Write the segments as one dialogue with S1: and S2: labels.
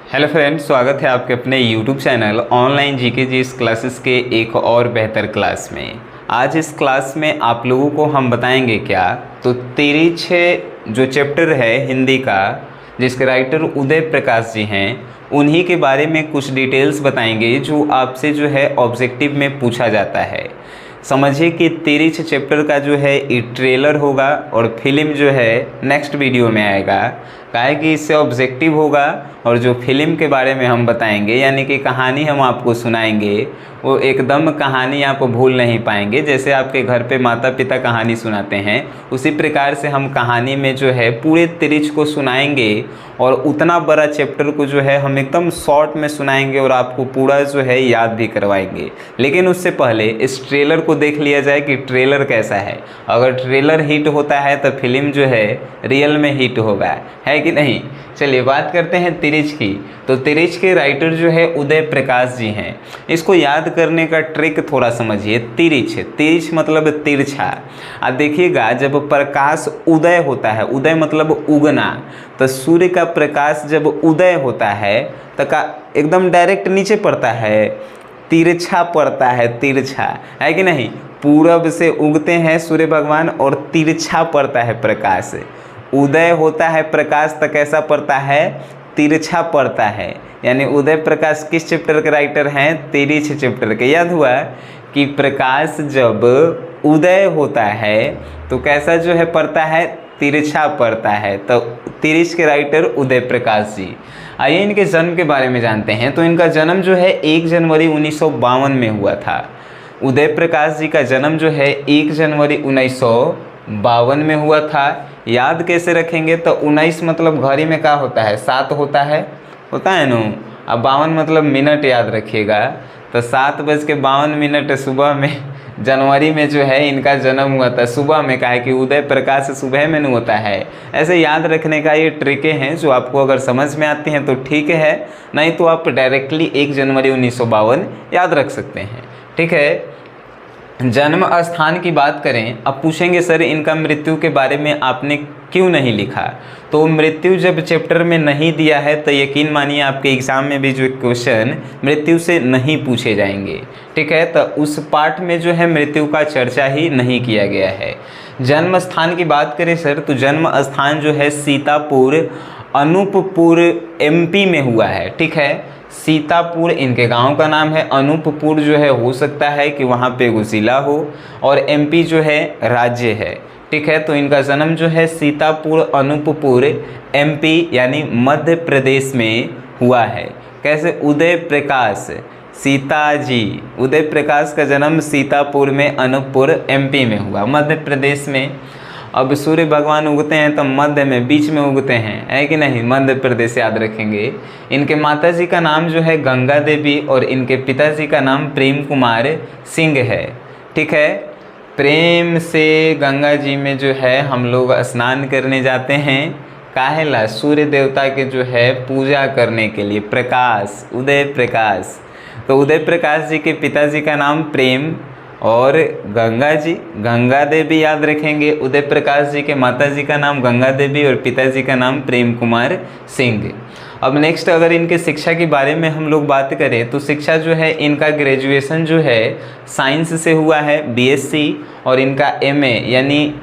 S1: Hello friends, स्वागत है आपके अपने YouTube channel online GK GS classes के एक और बेहतर क्लास में। आज इस क्लास में आप लोगों को हम बताएंगे क्या, तो तिरिछ जो चैप्टर है हिंदी का, जिसके राइटर उदय प्रकाश जी हैं, उन्हीं के बारे में कुछ डिटेल्स बताएंगे जो आपसे जो है ऑब्जेक्टिव में पूछा जाता है। समझिए कि तिरिछ चैप्टर का जो है ये ट्रेलर होगा और फिल्म जो है नेक्स्ट वीडियो में आएगा। काहे कि इससे ऑब्जेक्टिव होगा और जो फिल्म के बारे में हम बताएंगे यानी कि कहानी हम आपको सुनाएंगे, वो एकदम कहानी आप भूल नहीं पाएंगे। जैसे आपके घर पे माता पिता कहानी सुनाते हैं, उसी प्रकार से हम कहानी में जो है पूरे तिरिछ को सुनाएंगे और उतना बड़ा चैप्टर को जो है हम एकदम शॉर्ट में सुनाएंगे और आपको पूरा जो है याद भी करवाएंगे। लेकिन उससे पहले इस ट्रेलर को देख लिया जाए कि ट्रेलर कैसा है। अगर ट्रेलर हिट होता है तो फिल्म जो है रियल में हिट होगा, है कि नहीं। चलिए बात करते हैं तिरिछ की। तो तिरिछ के राइटर जो है उदय प्रकाश जी हैं। इसको याद करने का ट्रिक थोड़ा समझिए। तिरिछ, तिरिछ मतलब तिरछा। अब देखिएगा, जब प्रकाश उदय होता है, उदय मतलब उगना, तो सूर्य का प्रकाश जब उदय होता है तो का एकदम डायरेक्ट नीचे पड़ता है, तिरछा पड़ता है, तिरछा, है कि नहीं। पूरब से उगते हैं सूर्य भगवान और तिरछा पड़ता है प्रकाश। उदय होता है प्रकाश तो कैसा पड़ता है, तिरछा पड़ता है। यानी उदय प्रकाश किस चैप्टर के राइटर हैं, तिरिछ चैप्टर के। याद हुआ कि प्रकाश जब उदय होता है तो कैसा जो है पड़ता है, तिरछा पड़ता है। तो तिरिछ के राइटर उदय प्रकाश जी। आइए इनके जन्म के बारे में जानते हैं। तो इनका जन्म जो है 1 जनवरी 1952 में हुआ था। उदय प्रकाश जी का जन्म जो है 1 जनवरी 1952 में हुआ था। याद कैसे रखेंगे, तो 19 मतलब घड़ी में क्या होता है, 7 होता है ना। अब 52 मतलब मिनट याद रखिएगा। तो 7:52 सुबह में जनवरी में जो है इनका जन्म हुआ था, सुबह में। कहा है कि उदय प्रकाश सुबह में नहीं होता है। ऐसे याद रखने का ये ट्रिकें हैं जो आपको अगर समझ में आती हैं तो ठीक है, नहीं तो आप डायरेक्टली 1 जनवरी 1952 याद रख सकते हैं। ठीक है। जन्म स्थान की बात करें, अब पूछेंगे सर इनका मृत्यु के बारे में आपने क्यों नहीं लिखा। तो मृत्यु जब चैप्टर में नहीं दिया है तो यकीन मानिए आपके एग्जाम में भी जो क्वेश्चन मृत्यु से नहीं पूछे जाएंगे। ठीक है। तो उस पार्ट में जो है मृत्यु का चर्चा ही नहीं किया गया है। जन्म स्थान की बात करें सर, तो जन्म स्थान जो है सीतापुर, अनूपपुर, MP में हुआ है। ठीक है। सीतापुर इनके गांव का नाम है। अनूपपुर जो है हो सकता है कि वहाँ पे एगो जिला हो, और MP जो है राज्य है। ठीक है। तो इनका जन्म जो है सीतापुर, अनूपपुर, MP यानी मध्य प्रदेश में हुआ है। कैसे, उदय प्रकाश, सीताजी, उदय प्रकाश का जन्म सीतापुर में, अनूपपुर MP में हुआ, मध्य प्रदेश में। अब सूर्य भगवान उगते हैं तो मध्य में, बीच में उगते हैं, है कि नहीं, मध्य प्रदेश याद रखेंगे। इनके माताजी का नाम जो है गंगा देवी और इनके पिताजी का नाम प्रेम कुमार सिंह है। ठीक है। प्रेम से गंगा जी में जो है हम लोग स्नान करने जाते हैं। काहेला, सूर्य देवता के जो है पूजा करने के लिए। प्रकाश, उदय प्रकाश। तो उदय प्रकाश जी के पिताजी का नाम प्रेम और गंगा जी, गंगा देवी याद रखेंगे। उदय प्रकाश जी के माताजी का नाम गंगा देवी और पिताजी का नाम प्रेम कुमार सिंह। अब नेक्स्ट अगर इनके शिक्षा के बारे में हम लोग बात करें, तो शिक्षा जो है इनका ग्रेजुएशन जो है साइंस से हुआ है, BSc, और इनका MA यानी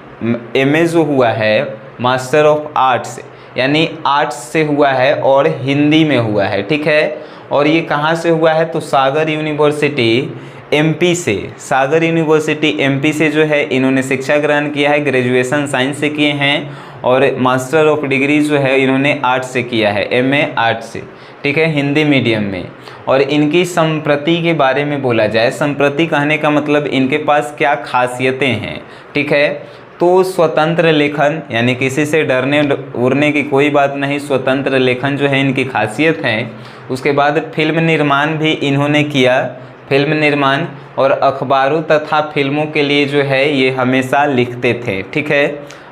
S1: MA जो हुआ है मास्टर ऑफ आर्ट्स यानी आर्ट्स से हुआ है और हिंदी में हुआ है। ठीक है। और ये कहाँ से हुआ है, तो सागर यूनिवर्सिटी MP से, सागर यूनिवर्सिटी MP से जो है इन्होंने शिक्षा ग्रहण किया है। ग्रेजुएशन साइंस से किए हैं और मास्टर ऑफ डिग्री जो है इन्होंने आर्ट्स से किया है, MA आर्ट्स से। ठीक है, हिंदी मीडियम में। और इनकी संप्रति के बारे में बोला जाए, संप्रति कहने का मतलब इनके पास क्या खासियतें हैं। ठीक है। तो स्वतंत्र लेखन, यानी किसी से डरने उड़ने की कोई बात नहीं, स्वतंत्र लेखन जो है इनकी खासियत है। उसके बाद फिल्म निर्माण भी इन्होंने किया, फिल्म निर्माण, और अखबारों तथा फिल्मों के लिए जो है ये हमेशा लिखते थे। ठीक है।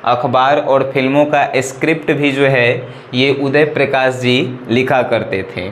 S1: अखबार और फिल्मों का स्क्रिप्ट भी जो है ये उदय प्रकाश जी लिखा करते थे।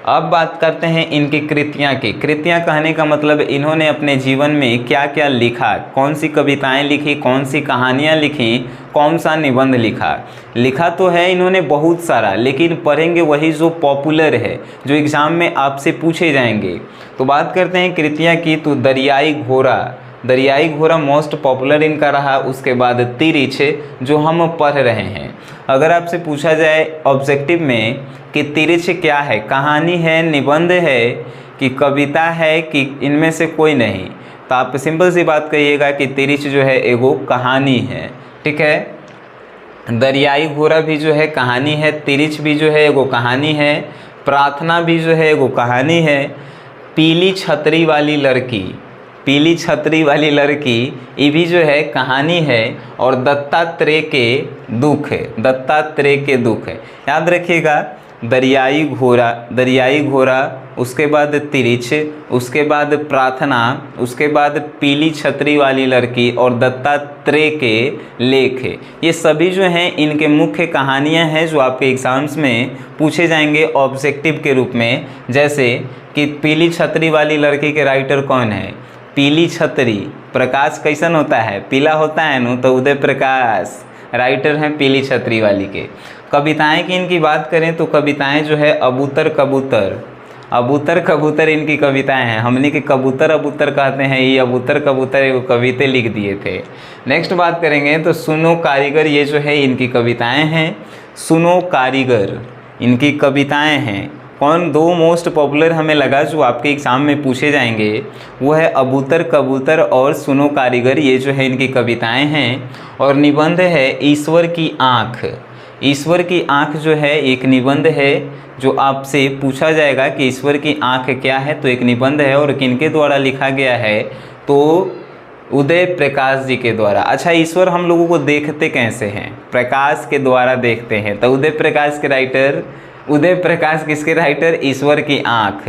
S1: अब बात करते हैं इनकी कृतियाँ की। कृतियाँ कहने का मतलब इन्होंने अपने जीवन में क्या क्या लिखा, कौन सी कविताएं लिखी, कौन सी कहानियाँ लिखी, कौन सा निबंध लिखा। लिखा तो है इन्होंने बहुत सारा, लेकिन पढ़ेंगे वही जो पॉपुलर है, जो एग्ज़ाम में आपसे पूछे जाएंगे। तो बात करते हैं कृतियाँ की, तो दरियाई घोड़ा, दरियाई घोड़ा मोस्ट पॉपुलर इनका रहा। उसके बाद तिरिछ जो हम पढ़ रहे हैं। अगर आपसे पूछा जाए ऑब्जेक्टिव में कि तिरिछ क्या है, कहानी है, निबंध है कि कविता है कि इनमें से कोई नहीं, तो आप सिंपल सी बात कहिएगा कि तिरिछ जो है एगो कहानी है। ठीक है, दरियाई घोड़ा भी जो है कहानी है, तिरिछ भी जो है एगो कहानी है, प्रार्थना भी जो है एगो कहानी है, पीली छतरी वाली लड़की, पीली छतरी वाली लड़की ये भी जो है कहानी है, और दत्तात्रेय के दुख है, दत्तात्रेय के दुख है। याद रखिएगा, दरियाई घोड़ा, दरियाई घोड़ा, उसके बाद तिरिछ, उसके बाद प्रार्थना, उसके बाद पीली छतरी वाली लड़की और दत्तात्रेय के लेख है। ये सभी जो हैं इनके मुख्य कहानियां हैं जो आपके एग्ज़ाम्स में पूछे जाएंगे ऑब्जेक्टिव के रूप में। जैसे कि पीली छतरी वाली लड़की के राइटर कौन है, पीली छतरी, प्रकाश कैसन होता है, पीला होता है न, तो उदय प्रकाश राइटर हैं पीली छतरी वाली के। कविताएं की इनकी बात करें तो कविताएं जो है अबूतर कबूतर, अबूतर कबूतर इनकी कविताएं हैं। हमने के कबूतर अबूतर कहते हैं, ये अबूतर कबूतर एक कविता लिख दिए थे। नेक्स्ट बात करेंगे तो सुनो कारीगर, ये जो है इनकी कविताएं हैं। सुनो कारीगर इनकी कविताएं हैं। कौन दो मोस्ट पॉपुलर हमें लगा जो आपके एग्ज़ाम में पूछे जाएंगे, वो है अबूतर कबूतर और सुनो कारीगर, ये जो है इनकी कविताएं हैं। और निबंध है ईश्वर की आँख, ईश्वर की आँख जो है एक निबंध है जो आपसे पूछा जाएगा कि ईश्वर की आँख क्या है, तो एक निबंध है और किनके द्वारा लिखा गया है, तो उदय प्रकाश जी के द्वारा। अच्छा, ईश्वर हम लोगों को देखते कैसे हैं, प्रकाश के द्वारा देखते हैं, तो उदय प्रकाश के राइटर, उदय प्रकाश किसके राइटर, ईश्वर की आँख,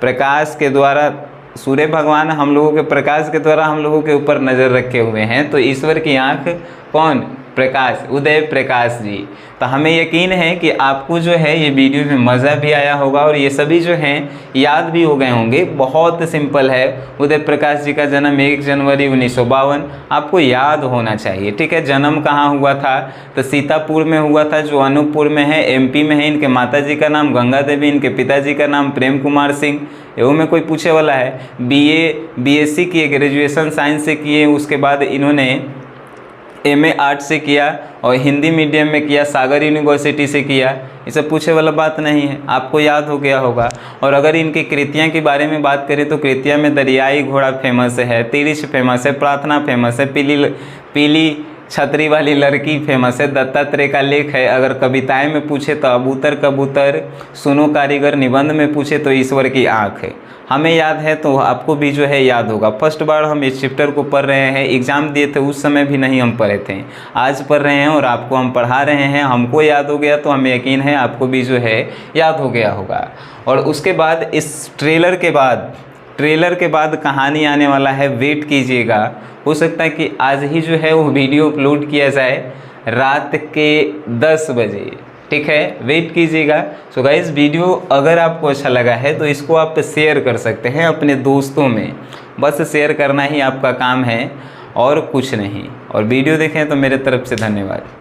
S1: प्रकाश के द्वारा। सूर्य भगवान हम लोगों के प्रकाश के द्वारा हम लोगों के ऊपर नज़र रखे हुए हैं, तो ईश्वर की आँख कौन, प्रकाश, उदय प्रकाश जी। तो हमें यकीन है कि आपको जो है ये वीडियो में मज़ा भी आया होगा और ये सभी जो हैं याद भी हो गए होंगे। बहुत सिंपल है, उदय प्रकाश जी का जन्म 1 जनवरी 1952 आपको याद होना चाहिए। ठीक है, जन्म कहाँ हुआ था, तो सीतापुर में हुआ था जो अनूपपुर में है, MP में है। इनके माता जी का नाम गंगा देवी, इनके पिताजी का नाम प्रेम कुमार सिंह। एवं में कोई पूछे वाला है, BSc किए, ग्रेजुएशन साइंस से किए, उसके बाद इन्होंने MA आर्ट से किया और हिंदी मीडियम में किया, सागर यूनिवर्सिटी से किया। ये सब पूछे वाला बात नहीं है, आपको याद हो गया होगा। और अगर इनकी कृतियाँ के बारे में बात करें तो कृतियाँ में दरियाई घोड़ा फेमस है, तिरिछ फेमस है, प्रार्थना फेमस है, पीली छतरी वाली लड़की फेमस है, दत्तात्रेय का लेख है। अगर कविताएं में पूछे तो अबूतर कबूतर, सुनो कारीगर, निबंध में पूछे तो ईश्वर की आँख है। हमें याद है तो आपको भी जो है याद होगा। फर्स्ट बार हम इस चैप्टर को पढ़ रहे हैं, एग्ज़ाम दिए थे उस समय भी नहीं हम पढ़े थे, आज पढ़ रहे हैं और आपको हम पढ़ा रहे हैं। हमको याद हो गया तो हमें यकीन है आपको भी जो है याद हो गया होगा। और उसके बाद इस ट्रेलर के बाद कहानी आने वाला है, वेट कीजिएगा। हो सकता है कि आज ही जो है वो वीडियो अपलोड किया जाए रात के 10 बजे। ठीक है, वेट कीजिएगा। सो गाइस, वीडियो अगर आपको अच्छा लगा है तो इसको आप शेयर कर सकते हैं अपने दोस्तों में, बस शेयर करना ही आपका काम है और कुछ नहीं। और वीडियो देखें तो मेरे तरफ से धन्यवाद।